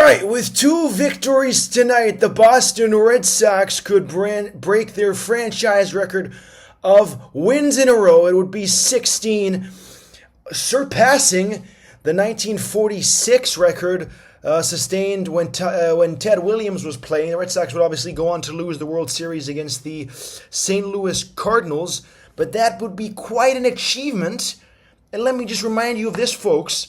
right, with 2 victories tonight, the Boston Red Sox could break their franchise record of wins in a row. It would be 16, surpassing the 1946 record sustained when Ted Williams was playing. The Red Sox would obviously go on to lose the World Series against the St. Louis Cardinals, but that would be quite an achievement. And let me just remind you of this, folks.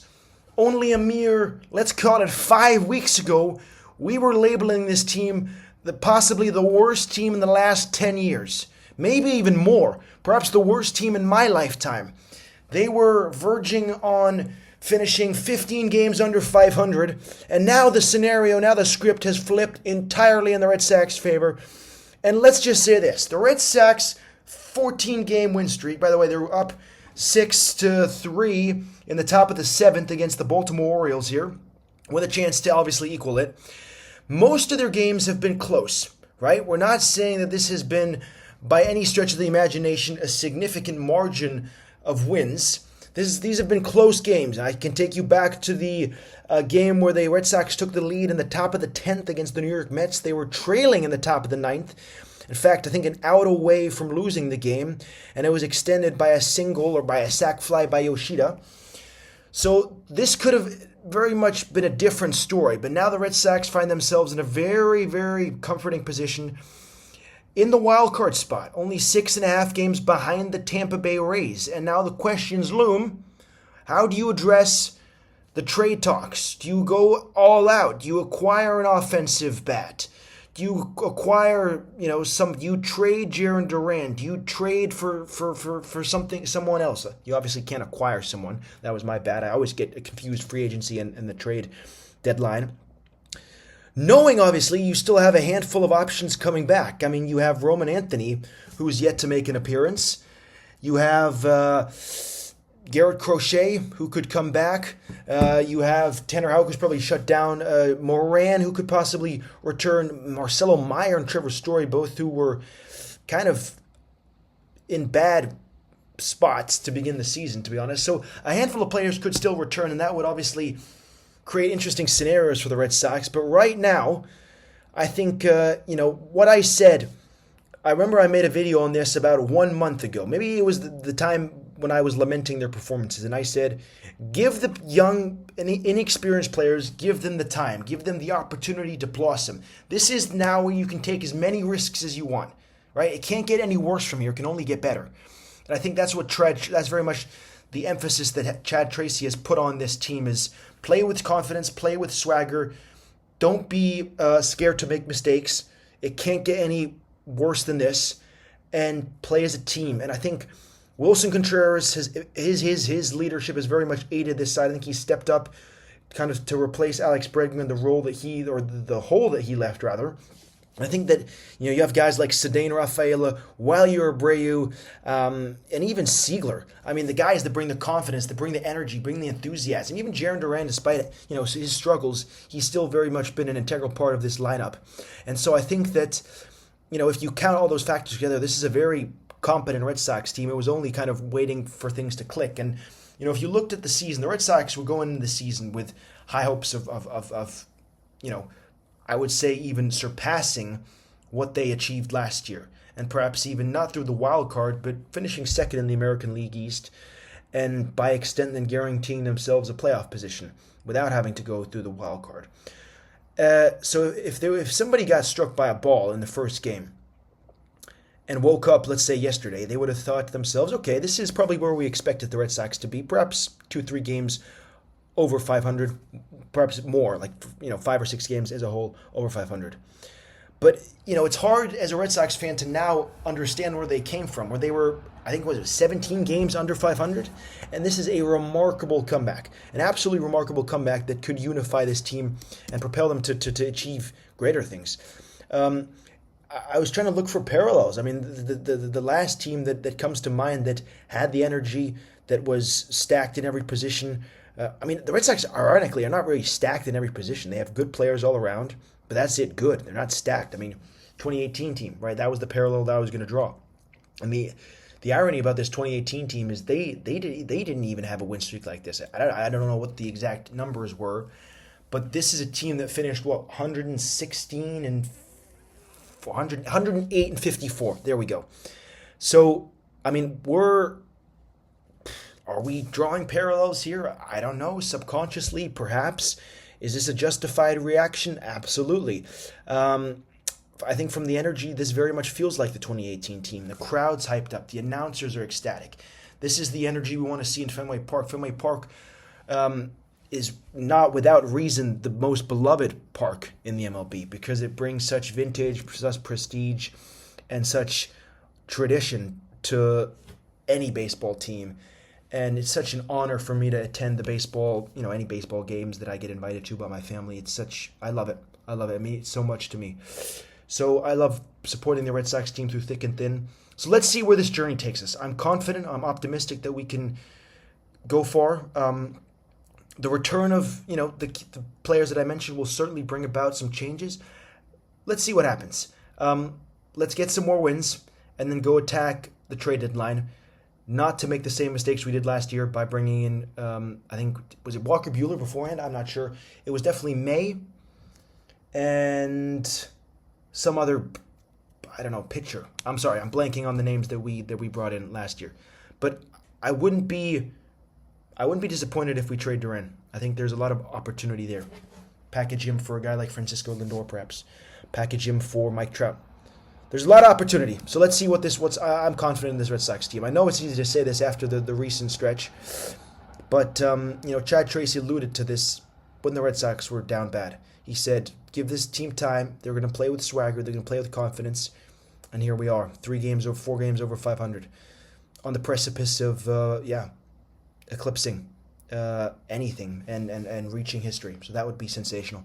Only a mere, let's call it 5 weeks ago, we were labeling this team possibly the worst team in the last 10 years. Maybe even more. Perhaps the worst team in my lifetime. They were verging on finishing 15 games under 500. And now the script has flipped entirely in the Red Sox favor. And let's just say this. The Red Sox 14-game win streak, by the way, they were up 6-3 in the top of the 7th against the Baltimore Orioles here, with a chance to obviously equal it. Most of their games have been close, right? We're not saying that this has been, by any stretch of the imagination, a significant margin of wins. These have been close games. I can take you back to the game where the Red Sox took the lead in the top of the 10th against the New York Mets. They were trailing in the top of the 9th. In fact, I think an out away from losing the game, and it was extended by a single or by a sac fly by Yoshida. So this could have very much been a different story, but now the Red Sox find themselves in a very, very comforting position in the wild card spot, only 6.5 games behind the Tampa Bay Rays. And now the questions loom: how do you address the trade talks? Do you go all out? Do you acquire an offensive bat? Do you acquire, do you trade Jarren Duran? Do you trade for someone else? You obviously can't acquire someone. That was my bad. I always get confused free agency and the trade deadline. Knowing, obviously, you still have a handful of options coming back. I mean, you have Roman Anthony, who's yet to make an appearance. You have Garrett Crochet, who could come back. You have Tanner Houck, who's probably shut down. Moran, who could possibly return. Marcelo Meyer and Trevor Story, both who were kind of in bad spots to begin the season, to be honest. So a handful of players could still return, and that would obviously create interesting scenarios for the Red Sox. But right now, I think, what I said, I remember I made a video on this about 1 month ago. Maybe it was the time when I was lamenting their performances, and I said, give the young, inexperienced players, give them the time, give them the opportunity to blossom. This is now where you can take as many risks as you want, right? It can't get any worse from here. It can only get better. And I think that's that's very much the emphasis that Chad Tracy has put on this team is play with confidence, play with swagger. Don't be scared to make mistakes. It can't get any worse than this, and play as a team. And I think Wilson Contreras, his leadership has very much aided this side. I think he stepped up kind of to replace Alex Bregman, the hole that he left, rather. I think that you have guys like Cedane Rafaela, Wyllie Abreu, and even Siegler. I mean, the guys that bring the confidence, that bring the energy, bring the enthusiasm. Even Jarren Duran, despite his struggles, he's still very much been an integral part of this lineup. And so I think that if you count all those factors together, this is a very competent Red Sox team. It was only kind of waiting for things to click. And if you looked at the season, the Red Sox were going into the season with high hopes of I would say even surpassing what they achieved last year, and perhaps even not through the wild card, but finishing second in the American League East, and by extent then guaranteeing themselves a playoff position without having to go through the wild card. So if somebody got struck by a ball in the first game and woke up, let's say yesterday, they would have thought to themselves, okay, this is probably where we expected the Red Sox to be, perhaps 2-3 games over 500, perhaps more, 5 or 6 games as a whole over 500. But, it's hard as a Red Sox fan to now understand where they came from, where they were, I think, 17 games under 500? And this is a remarkable comeback, an absolutely remarkable comeback that could unify this team and propel them to achieve greater things. I was trying to look for parallels. I mean, the last team that comes to mind that had the energy, that was stacked in every position. The Red Sox, ironically, are not really stacked in every position. They have good players all around, but that's it, good. They're not stacked. 2018 team, right? That was the parallel that I was going to draw. And the irony about this 2018 team is they didn't even have a win streak like this. I don't know what the exact numbers were, But this is a team that finished, what, 116 and 400, 108 and 54. There we go. So, I mean, are we drawing parallels here? I don't know. Subconsciously, perhaps. Is this a justified reaction? Absolutely. I think from the energy, this very much feels like the 2018 team. The crowd's hyped up. The announcers are ecstatic. This is the energy we want to see in Fenway Park. Fenway Park is not without reason the most beloved park in the MLB because it brings such vintage, such prestige, and such tradition to any baseball team. And it's such an honor for me to attend the baseball, any baseball games that I get invited to by my family. I love it. I love it. It means so much to me. So I love supporting the Red Sox team through thick and thin. So let's see where this journey takes us. I'm confident. I'm optimistic that we can go far. The return of, the players that I mentioned will certainly bring about some changes. Let's see what happens. Let's get some more wins and then go attack the trade deadline. Not to make the same mistakes we did last year by bringing in, I think, was it Walker Buehler beforehand? I'm not sure. It was definitely May and some other, I don't know, pitcher. I'm sorry, I'm blanking on the names that we brought in last year. But I wouldn't be disappointed if we trade Duran. I think there's a lot of opportunity there. Package him for a guy like Francisco Lindor, perhaps. Package him for Mike Trout. There's a lot of opportunity. So let's see I'm confident in this Red Sox team. I know it's easy to say this after the recent stretch, but Chad Tracy alluded to this when the Red Sox were down bad. He said, give this team time. They're going to play with swagger. They're going to play with confidence. And here we are, 4 games over 500, on the precipice of eclipsing anything and reaching history. So that would be sensational.